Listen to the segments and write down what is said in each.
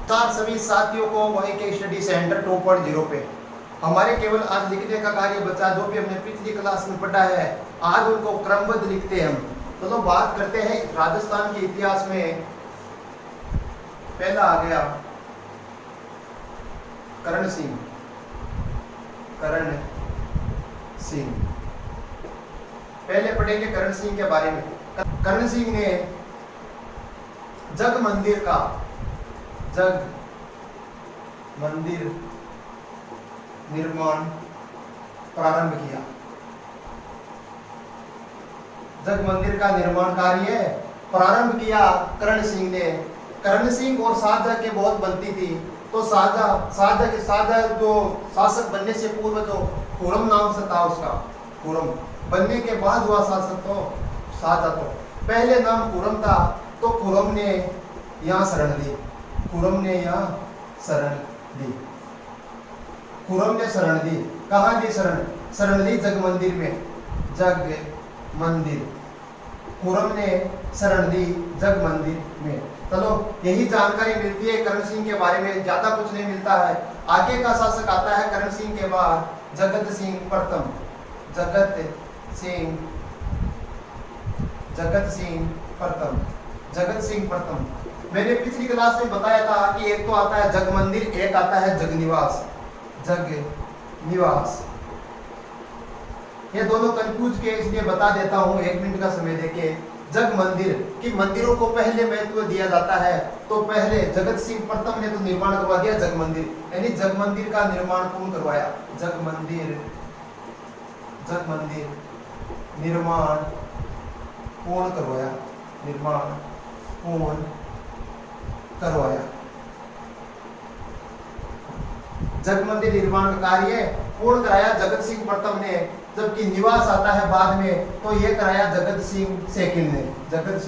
चार सभी साथियों को वही के स्टडी सेंटर 2.0 पे हमारे केवल आज लिखने का कार्य बचा, जो भी हमने पिछली क्लास में पढ़ा है आज उनको क्रमबद्ध लिखते हैं हम। तो बात करते हैं राजस्थान के इतिहास में। पहला आ गया करण सिंह। करण सिंह पहले पढ़ेंगे करण सिंह के बारे में। करण सिंह ने जग मंदिर निर्माण प्रारंभ किया। जग मंदिर का निर्माण कार्य प्रारंभ किया करण सिंह ने। करण सिंह और शाहजहां के बहुत बनती थी, तो शाहजहां जो शासक बनने से पूर्व जो खुरम नाम से था उसका, खुरम बनने के बाद हुआ शासक तो शाहजहां। तो पहले नाम खुरम था, तो खुरम ने यहाँ शरण ली। खुरम ने यहाँ शरण ली। खुरम ने शरण दी। कहाँ दी शरण? शरण ली जग मंदिर में। जग मंदिर खुरम ने शरण दी जग मंदिर में। चलो यही जानकारी मिलती है करण सिंह के बारे में, ज्यादा कुछ नहीं मिलता है। आगे का शासक आता है करण सिंह के बाद जगत सिंह प्रथम। जगत सिंह प्रथम। मैंने पिछली क्लास में बताया था कि एक तो आता है जग मंदिर, एक आता है जग निवास। ये दोनों कंफ्यूज के, इसलिए बता देता हूँ 1 मिनट का समय देके। जग मंदिर कि मंदिरों को पहले महत्व दिया जाता है, तो पहले जगत सिंह प्रथम ने तो निर्माण करवा दिया जग मंदिर, यानी जग मंदिर का निर्माण पूर्ण करवाया। जग मंदिर निर्माण पूर्ण करवाया। जग मंदिर निर्माण का कार्य पूर्ण कराया जगत सिंह प्रथम ने। जबकि निवास आता है बाद में, तो ये कराया जगत सिंह सेकंड ने। जगत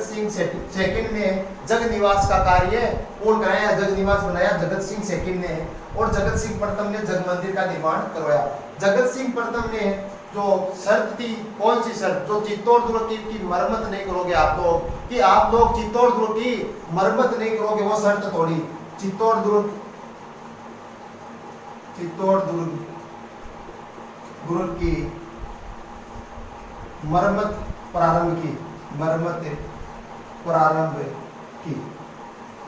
सिंह सेकंड ने जग निवास का कार्य पूर्ण कराया, जग निवास बनाया जगत सिंह सेकंड ने। और जगत सिंह प्रथम ने जग मंदिर का निर्माण करवाया। जगत सिंह प्रथम ने जो शर्त थी, कौन सी शर्त? जो चित्तौड़ दुर्ग की मरम्मत नहीं करोगे आप लोग, कि आप लोग चित्तौड़ दुर्ग की मरम्मत नहीं करोगे, वो शर्त तोड़ी। चित्तौड़ दुर्ग की मरम्मत प्रारंभ की।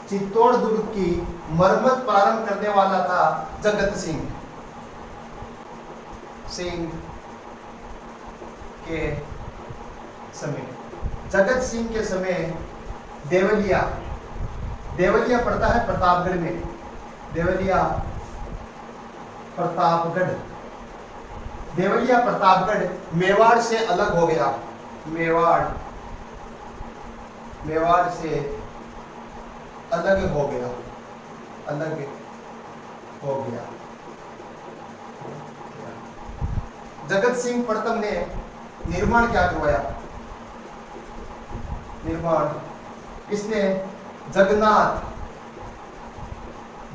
चित्तौड़ दुर्ग की मरम्मत प्रारंभ करने वाला था जगत सिंह के समय। जगत सिंह के समय देवलिया पड़ता है प्रतापगढ़ में। देवलिया प्रतापगढ़ मेवाड़ से अलग हो गया। मेवाड़ से अलग हो गया। जगत सिंह प्रथम ने निर्माण क्या करवाया? इसने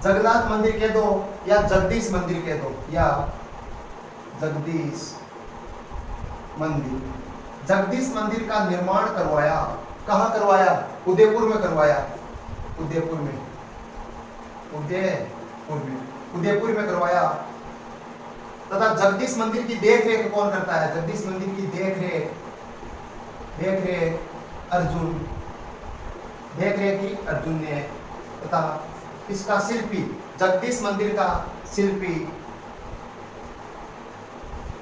जगन्नाथ मंदिर कह दो या जगदीश मंदिर कह दो, या जगदीश मंदिर का निर्माण करवाया। कहाँ करवाया? उदयपुर में करवाया। उदयपुर में करवाया। तथा जगदीश मंदिर की देख रेख कौन करता है? जगदीश मंदिर की देख रेख अर्जुन ने। तथा इसका शिल्पी, जगदीश मंदिर का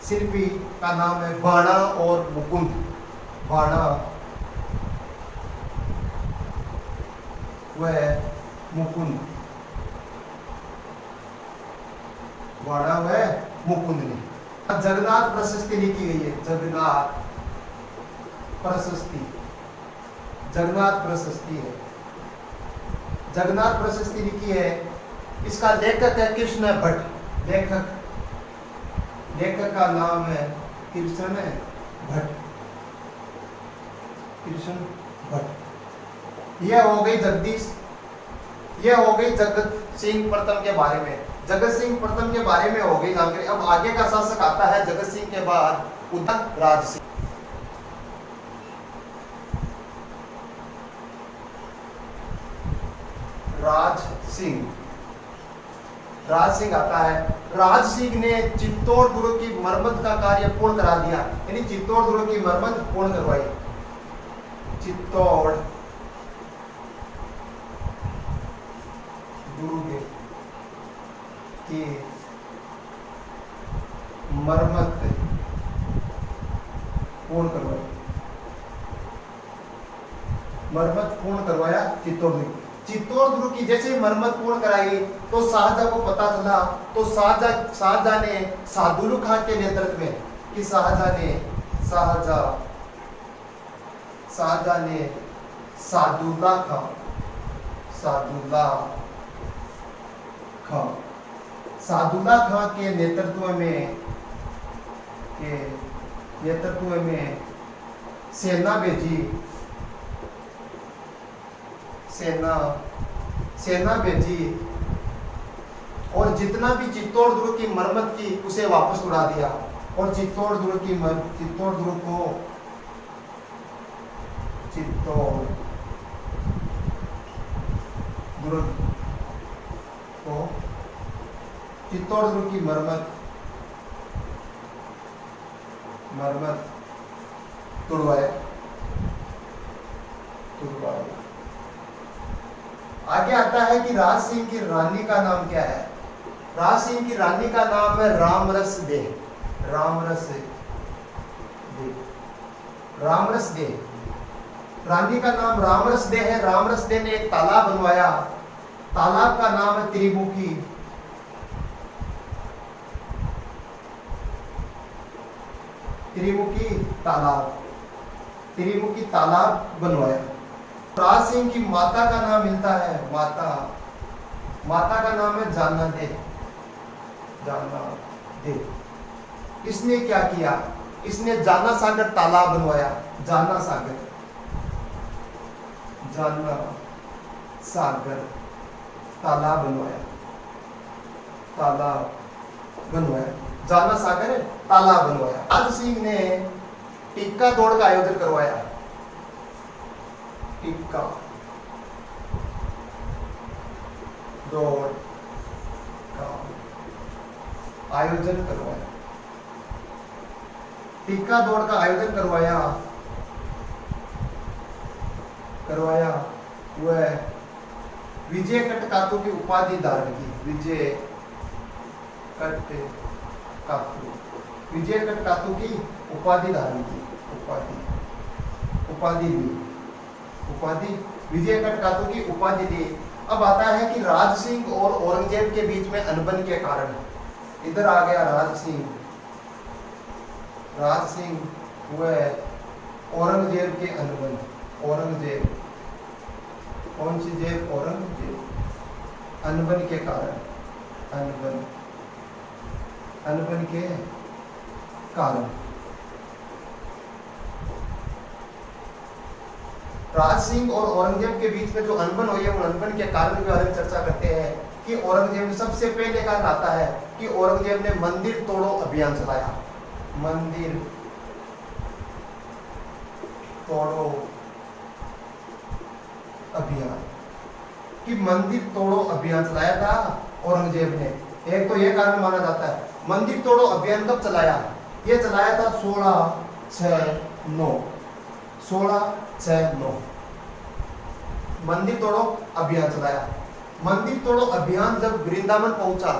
शिल्पी का नाम है बाणा और मुकुंद। मुकुंद ने। जगन्नाथ प्रशस्ति लिखी गई है। जगन्नाथ प्रशस्ति है। जगन्नाथ प्रशस्ति लिखी है। इसका लेखक है कृष्ण भट्ट। लेखक का नाम है कृष्ण भट्ट। यह हो गई जगत सिंह प्रथम के बारे में। जगत सिंह प्रथम के बारे में हो गई जानकारी। अब आगे का शासक आता है जगत सिंह के बाद उदयराज सिंह। राज सिंह। राज सिंह आता है। राज सिंह ने चित्तौड़ दुर्ग की मरम्मत का कार्य पूर्ण करा दिया, यानी चित्तौड़ दुर्ग की मरम्मत पूर्ण करवाई। चित्तौड़ दुर्ग की मरम्मत पूर्ण करवाई। मरम्मत पूर्ण करवाया चित्तौड़ दुर्ग। चित्तौड़ दुर्ग की जैसे मरम्मत पूर्ण कराई तो शाहजहां को पता चला, तो शाहजहां ने सादुल्ला खां के नेतृत्व में, कि शाहजहां ने सादुल्ला खां के नेतृत्व में सेना भेजी और जितना भी चित्तौड़ दुर्ग की मरम्मत की उसे वापस उड़ा दिया, और चित्तौड़ दुर्ग की मरम्मत तुड़वाया। आगे आता है कि राज सिंह की रानी का नाम क्या है। राज सिंह की रानी का नाम है रामरस दे। रानी का नाम रामरस दे है। रामरस दे ने एक तालाब बनवाया, तालाब का नाम है त्रिमुखी तालाब बनवाया। राज सिंह की माता का नाम मिलता है, माता का नाम है जाना दे। इसने क्या किया, इसने जाना सागर तालाब बनवाया। जाना सागर तालाब बनवाया। जाना सागर तालाब बनवाया। राज सिंह ने टिक्का दौड़ का आयोजन करवाया। टिक्का दौड़ का आयोजन करवाया। टिक्का दौड़ का आयोजन करवाया वह विजय कटकातु की उपाधि धारण की। विजय कटकातु की उपाधि धारण की। विजय कटकातु की उपाधि दी। अब आता है कि राज सिंह और औरंगजेब के बीच में अनबन के कारण, इधर आ गया राज सिंह वह औरंगजेब के अनबन। कौन सी जेब? औरंगजेब। अनबन के कारण, अनबन के कारण राज सिंह और औरंगजेब के बीच में जो अनबन हुई है, उन अनबन के कारण के बारे में चर्चा करते हैं कि औरंगजेब ने सबसे पहले कारण आता है कि औरंगजेब ने मंदिर तोड़ो अभियान चलाया। मंदिर तोड़ो अभियान, कि मंदिर तोड़ो अभियान चलाया था औरंगजेब ने। एक तो यह कारण माना जाता है। मंदिर तोड़ो अभियान कब चलाया? यह चलाया था 1609 मंदिर तोड़ो अभियान चलाया। मंदिर तोड़ो अभियान जब वृंदावन पहुंचा,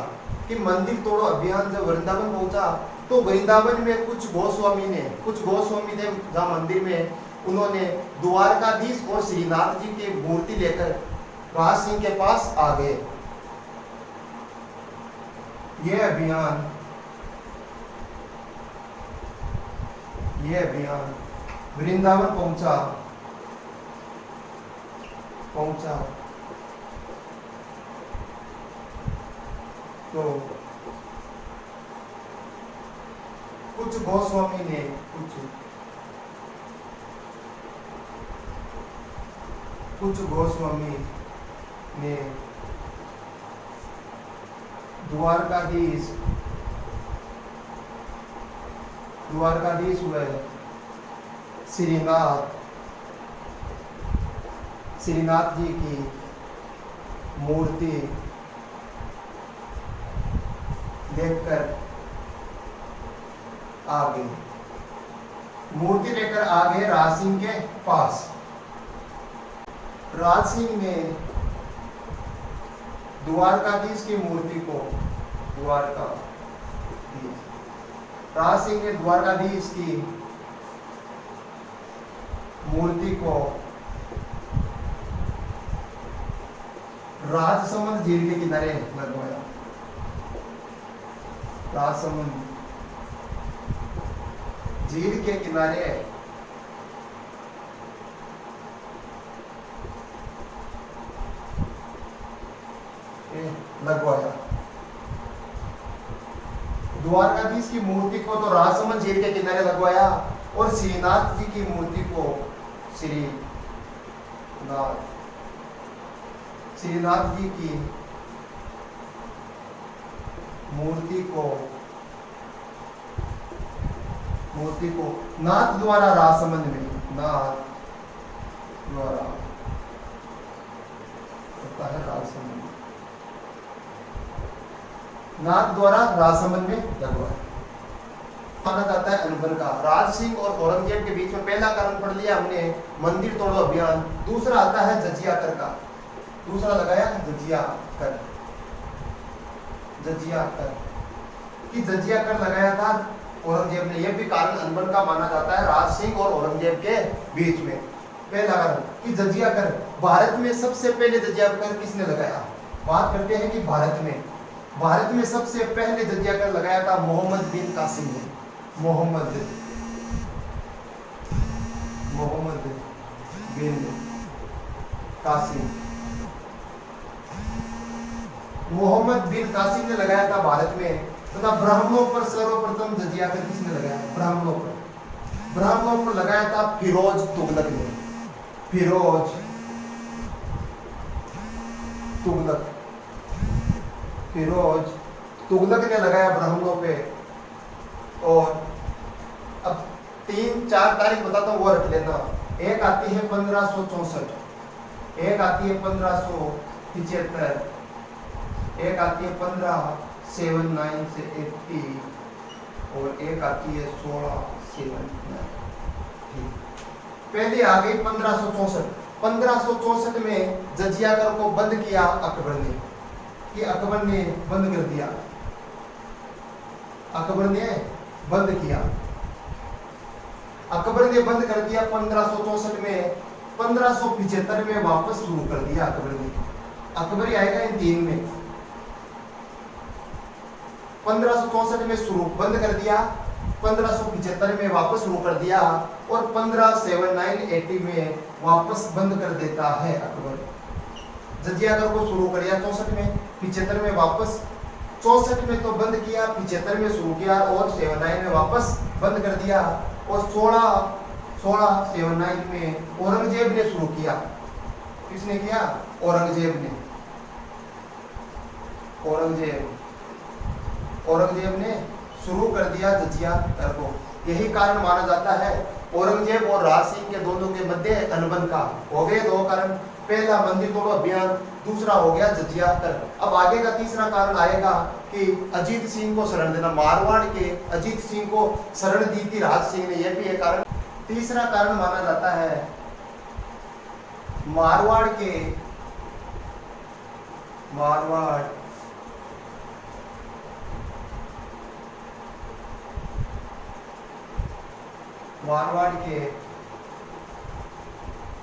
कि मंदिर तोड़ो अभियान जब वृंदावन पहुंचा, तो वृंदावन में कुछ गोस्वामी थे जहाँ मंदिर में, उन्होंने द्वारकाधीश और श्रीनाथ जी की मूर्ति लेकर राज सिंह के पास आ गए। यह अभियान वृंदावन पहुंचा। तो कुछ गोस्वामी ने द्वारकाधीश हुए श्रीनाथ जी की मूर्ति लेकर आ गए। मूर्ति लेकर आ गए राज सिंह के पास। राज सिंह ने द्वारकाधीश की मूर्ति को राज सिंह ने द्वारकाधीश की मूर्ति को राजसमंद झील के किनारे लगवाया। राजसमंद झील के किनारे लगवाया। द्वारकाधीश की मूर्ति को तो राजसमंद झील के किनारे लगवाया और श्रीनाथ जी की मूर्ति को श्रीनाथ जी की मूर्ति को नाथ द्वारा राजसमंद में नाथ द्वारा होता है राजसमंद, नाथ द्वारा राजसमंद में लगवाया। माना जाता है अनबन का। राज सिंह और औरंगजेब के बीच में पहला कारण पढ़ लिया हमने, मंदिर तोड़ो अभियान। दूसरा आता है जजिया कर का। दूसरा लगाया जजिया कर कि जजिया कर लगाया था औरंगजेब ने। यह भी कारण अनबन का माना जाता है राज सिंह और औरंगजेब के बीच में। पहला कारण कि जजिया कर, भारत में सबसे पहले जजिया कर किसने लगाया? बात करते हैं कि भारत में सबसे पहले जजिया कर लगाया था मोहम्मद बिन कासिम ने। मोहम्मद बिन कासिम, मोहम्मद बिन कासिम ने लगाया था भारत में। तथा ब्राह्मणों पर सर्वप्रथम जजिया कर किसने लगाया? ब्राह्मणों पर लगाया था फिरोज तुगलक ने। फिरोज तुगलक ने लगाया ब्राह्मणों पे। और अब 3-4 तारीख बताता हूँ, वो रख लेना। एक आती है 1564, एक आती है 1575, एक आती है 1579 से 80 और एक आती है 1679। पहले आ गई 1564। 1564 में जजिया कर को बंद किया अकबर ने। कि अकबर ने बंद कर दिया, अकबर ने बंद कर दिया 1564 में। 1575 में वापस शुरू कर दिया अकबर ने। अकबर ही आएगा इन 3 में। 1564 में शुरू बंद कर दिया, 1575 में वापस शुरू कर दिया और 1579-80 में वापस बंद कर देता है अकबर। जजिया कर को शुरू कर दिया 64 में, 75 में वापस, 64 में तो बंद किया, 75 में शुरू किया और 79 में वापस बंद कर दिया। और 1679 में औरंगजेब ने शुरू किया। किसने किया? औरंगजेब ने। औरंगजेब ने शुरू कर दिया जजिया कर को। यही कारण माना जाता है औरंगजेब और राज सिंह के दोनों के मध्य अनबन का। हो गए 2 कारण, पहला मंदिर तोड़ो अभियान, दूसरा हो गया जजिया कर। अब आगे का तीसरा कारण आएगा कि अजीत सिंह को शरण देना। मारवाड़ के अजीत सिंह को शरण दी थी राज सिंह ने, यह भी एक कारण। तीसरा कारण माना जाता है मारवाड़ के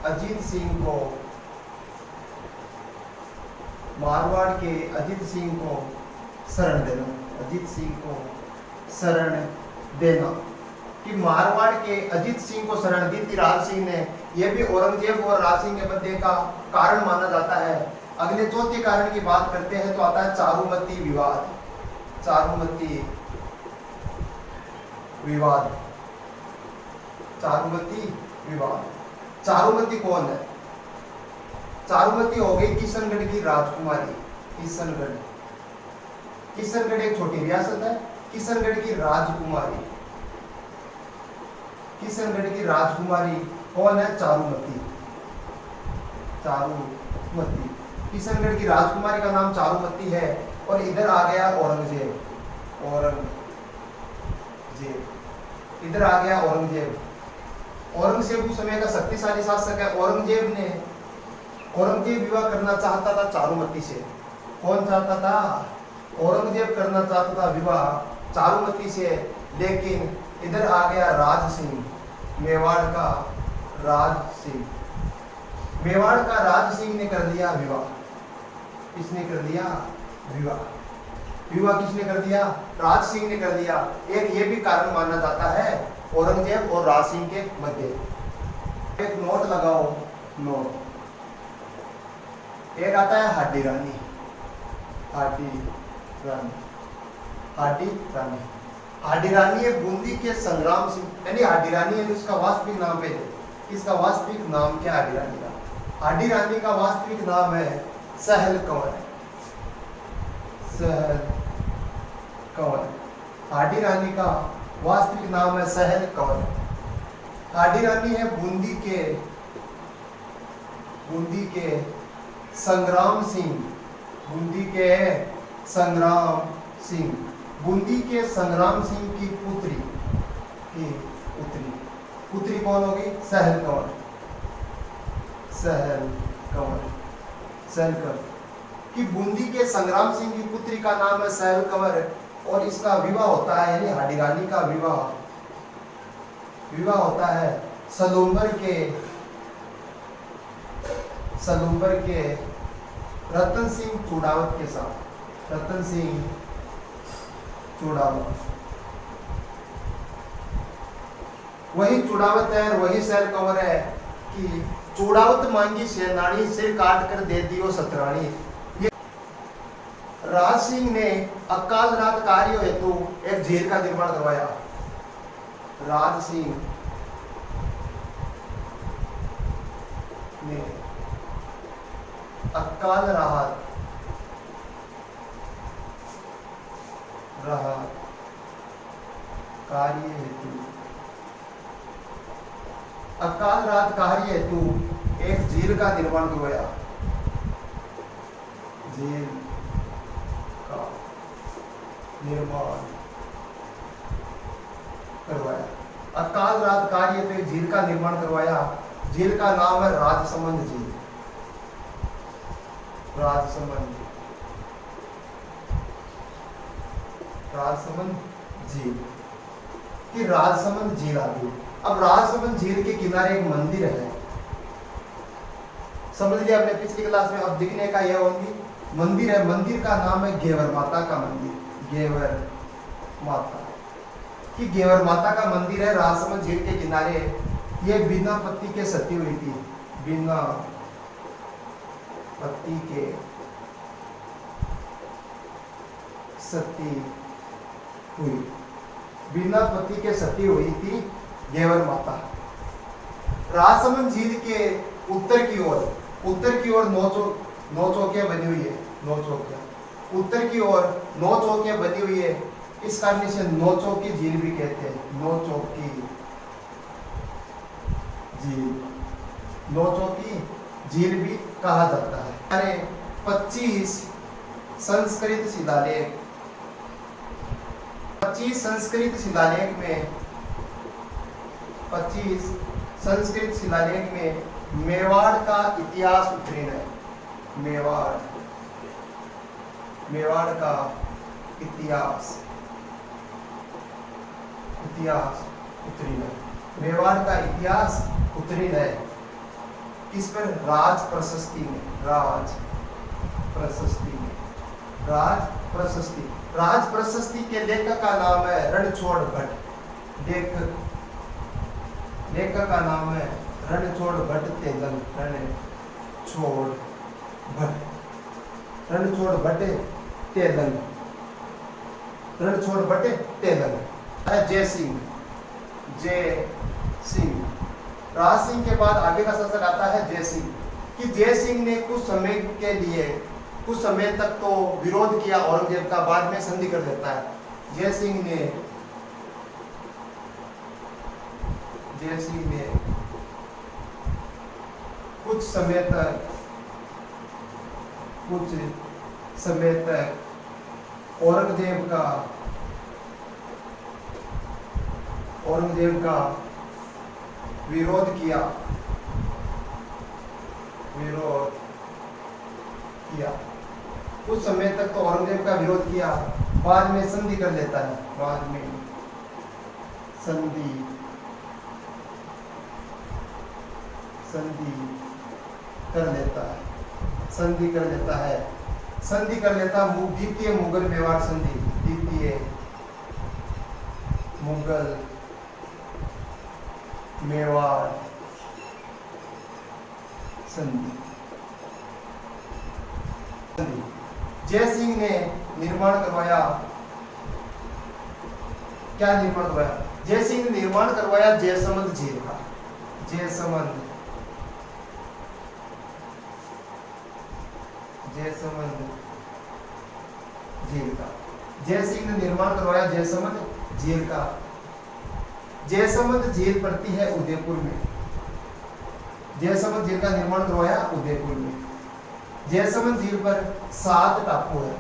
अजीत सिंह को शरण देना। कि मारवाड़ के अजीत सिंह को शरण दी थी राज सिंह ने, यह भी औरंगजेब और राज सिंह के मध्य का कारण माना जाता है। अगले चौथे कारण की बात करते हैं तो आता है चारूमती विवाद। चारूमती कौन है? चारूमती हो गई किशनगढ़ की राजकुमारी। किशनगढ़ एक छोटी रियासत है। किशनगढ़ की राजकुमारी कौन है? चारूमती। किशनगढ़ की राजकुमारी का नाम चारुमती है। और इधर आ गया औरंगजेब, इधर आ गया औरंगजेब। औरंगजेब उस समय का शक्तिशाली शासक है। औरंगजेब विवाह करना चाहता था चारुमती से। कौन चाहता था? औरंगजेब करना चाहता था विवाह चारुमती से। लेकिन इधर आ गया राज सिंह, मेवाड़ का राज सिंह। मेवाड़ का राज सिंह ने कर दिया विवाह। किसने कर दिया विवाह? विवाह किसने कर दिया? राज सिंह ने कर दिया। एक ये भी कारण माना जाता है औरंगजेब और राज सिंह के मध्य। एक नोट लगाओ, नोट। एक आता है हाडी रानी, हाडी रानी, हाडी रानी। हाडी रानी है बूंदी के संग्राम सिंह, यानी हाडी रानी है उसका वास्तविक नाम है। इसका वास्तविक नाम क्या हाडी रानी का? हाडी रानी का वास्तविक नाम है सहल कंवर। सहल कंवर। हाडी रानी का वास्तविक नाम है सहल कंवर। हाडी रानी है बूंदी के संग्राम सिंह, बूंदी के संग्राम सिंह, बूंदी के संग्राम सिंह की पुत्री पुत्री कौन होगी? सहल कंवर। सहल कंवर, सहल कंवर कि बूंदी के संग्राम सिंह की पुत्री का नाम है सहल कंवर। और इसका विवाह होता है, यानी हाडी रानी का विवाह होता है सलूम्बर के रतन सिंह चूड़ावत के साथ। रतन सिंह चूड़ावत, वही चूड़ावत है और वही सहल कंवर है कि चूड़ावत मांगी सेनानी, सिर काट कर दे दियो सतरानी। राज सिंह ने अकाल रात कार्य हेतु एक झील का निर्माण करवाया। राज सिंह ने अकाल राहत कार्य हेतु, अकाल रात कार्य हेतु एक झील का निर्माण करवाया। झील का निर्माण करवाया। अकाल रात कार्य हेतु एक झील का निर्माण करवाया। झील का नाम है राजसमंद झील। राजसमंद झील कि राजसमंद झील आ गई। अब राजसमंद झील के किनारे एक मंदिर है, समझ लिया आपने पिछली क्लास में। अब दिखने का यह मंदिर है। मंदिर का नाम है घेवर माता का मंदिर। घेवर माता कि घेवर माता का मंदिर है राजसमंद झील के किनारे। यह बिना पति के सती हुई थी। बिना पति के सती हुई, बिना पति के सती हुई थी घेवर माता। राजसमंद झील के उत्तर की ओर नौ चौकियां बनी हुई है। नौ चौकियां उत्तर की ओर 9 चौकियां बनी हुई है। इस कारण से 9 चौकी झील भी कहते हैं। 9 चौकी झील, 9 चौकी झील भी कहा जाता है। 25 संस्कृत शिलालेख, 25 संस्कृत शिलालेख में, 25 संस्कृत शिलालेख में मेवाड़ का इतिहास उत्तीर्ण है। मेवाड़ का इतिहास उत्तीर्ण है। मेवाड़ का इतिहास उत्तीर्ण है। किस पर? राज प्रशस्ति में। राज प्रशस्ति के लेखक का नाम है रणछोड़ भट्ट। लेखक का नाम है रणछोड़ भट्ट तेलंग। रणछोड़ भट्ट तेलंग। जय सिंह। राज सिंह के बाद आगे का शासक आता है जय सिंह कि जय सिंह ने कुछ समय तक तो विरोध किया औरंगजेब का, बाद में संधि कर देता है। जय सिंह ने कुछ समय तक कुछ समय तक औरंगजेब का विरोध किया। कुछ समय तक तो औरंगजेब का विरोध किया, बाद में संधि कर लेता है। बाद में संधि कर लेता है। द्वितीय मुगल मेवाड़ संधि, द्वितीय मुगल मेवाड़ संधि। जयसिंह ने निर्माण करवाया। क्या निर्माण करवाया? जयसिंह ने निर्माण करवाया जयसमंद झील का। जयसमंद झील का जयसिंह ने निर्माण करवाया जयसमंद झील का। जयसमंद झील पड़ती है उदयपुर में। जयसमंद झील का निर्माण करवाया उदयपुर में। जयसमंद झील पर 7 टापू है।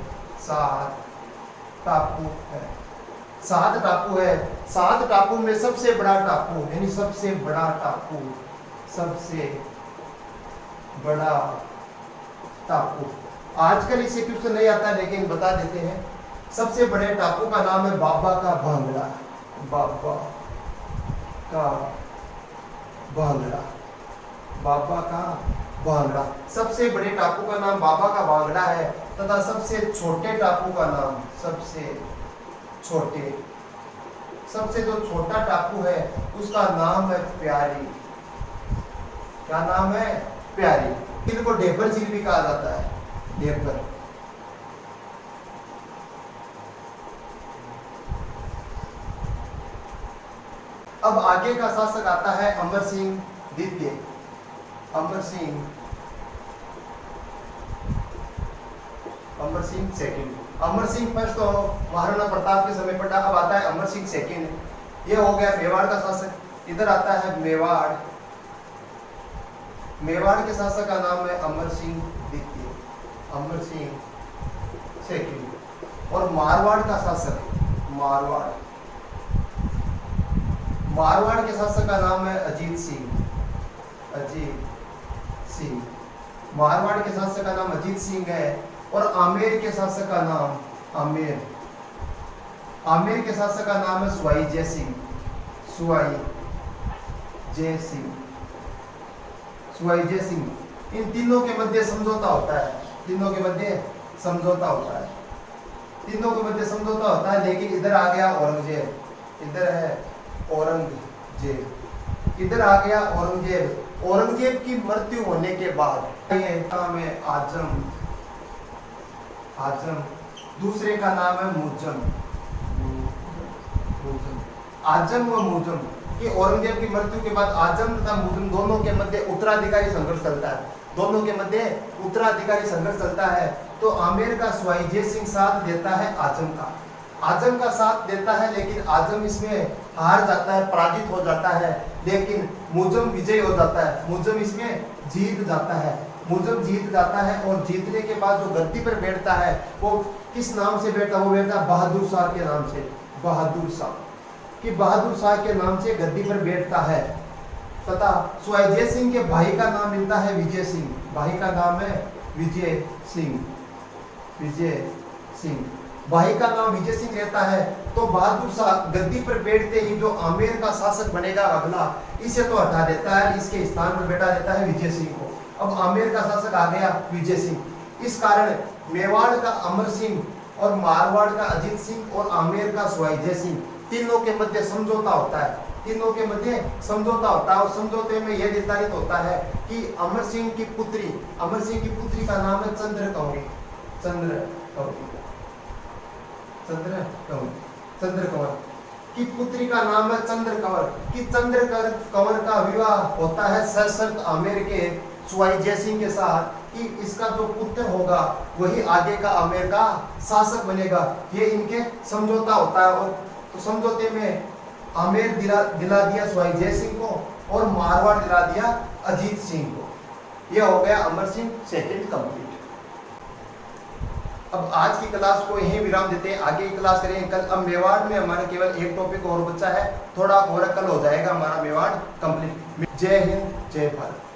7 टापू में सबसे बड़ा टापू आजकल इसे क्वेश्चन नहीं आता, लेकिन बता देते हैं। सबसे बड़े टापू का नाम है बाबा का भांगड़ा। सबसे बड़े टापू का नाम बाबा का भांगड़ा है, तथा सबसे छोटे टापू का नाम सबसे जो छोटा टापू है उसका नाम है प्यारी। क्या नाम है? प्यारी। इनको ढेबर झील भी कहा जाता है। ढेबर। अब आगे का शासक आता है अमर सिंह द्वितीय। अमर सिंह सेकंड। अमर सिंह फर्स्ट तो महाराणा प्रताप के समय पड़ा। अब आता है अमर सिंह सेकंड। ये हो गया मेवाड़ का शासक। इधर आता है मेवाड़। मेवाड़ के शासक का नाम है अमर सिंह द्वितीय, अमर सिंह सेकंड। और मारवाड़ का शासक मारवाड़ के शासक का नाम है अजीत सिंह। मारवाड़ के शासक का नाम अजीत सिंह है। और आमेर के शासक का नाम आमेर के शासक का नाम है सुवाई जय सिंह। इन तीनों के मध्य समझौता होता है। लेकिन इधर आ गया औरंगजेब। औरंगजेब की मृत्यु होने के बाद ये नाम है आजम। दूसरे का नाम है आजम व मुजम। कि औरंगजेब की मृत्यु के बाद आजम तथा मुजम दोनों के मध्य उत्तराधिकारी संघर्ष चलता है। तो आमेर का सुवाई जय सिंह साथ देता है आजम का साथ देता है, लेकिन आजम इसमें हार जाता है, पराजित हो जाता है। लेकिन मुजम विजय हो जाता है। मुजम इसमें जीत जाता है। और जीतने के बाद जो गद्दी पर बैठता है वो किस नाम से बैठता है? वो बैठता है बहादुर शाह के नाम से। बहादुर शाह के नाम से गद्दी पर बैठता है। तथा सुवाई जय सिंह के भाई का नाम मिलता है विजय सिंह। भाई का नाम है विजय सिंह रहता है। तो बहादुर शाह गद्दी पर बैठते ही जो आमेर का शासक बनेगा अगला, इसे तो हटा देता है, इसके स्थान पर बैठा देता है विजय सिंह को। अब आमेर का शासक आ गया विजय सिंह। इस कारण मेवाड़ का अमर सिंह और मारवाड़ का अजीत सिंह और आमेर का सुवाई जय सिंह, तीनों के मध्य समझौता होता है। और समझौते में यह निर्धारित होता है कि अमर सिंह की पुत्री का नाम है चंद्रकौरी की पुत्री का नाम है चंद्र कंवर का विवाह होता है सशर्त आमेर के सुवाई जय सिंह के साथ, कि इसका जो पुत्र होगा वही आगे का आमेर का शासक बनेगा। ये इनके समझौता होता है। और तो समझौते में आमेर दिला दिया सुवाई जय सिंह को और मारवाड़ दिला दिया अजीत सिंह को। यह हो गया अमर सिंह सेकंड कंप्लीट। अब आज की क्लास को यहीं विराम देते हैं, आगे की क्लास करेंगे कल। अब मेवाड़ में हमारा केवल एक टॉपिक और बचा है, थोड़ा और कल हो जाएगा हमारा मेवाड़ कंप्लीट। जय हिंद, जय भारत।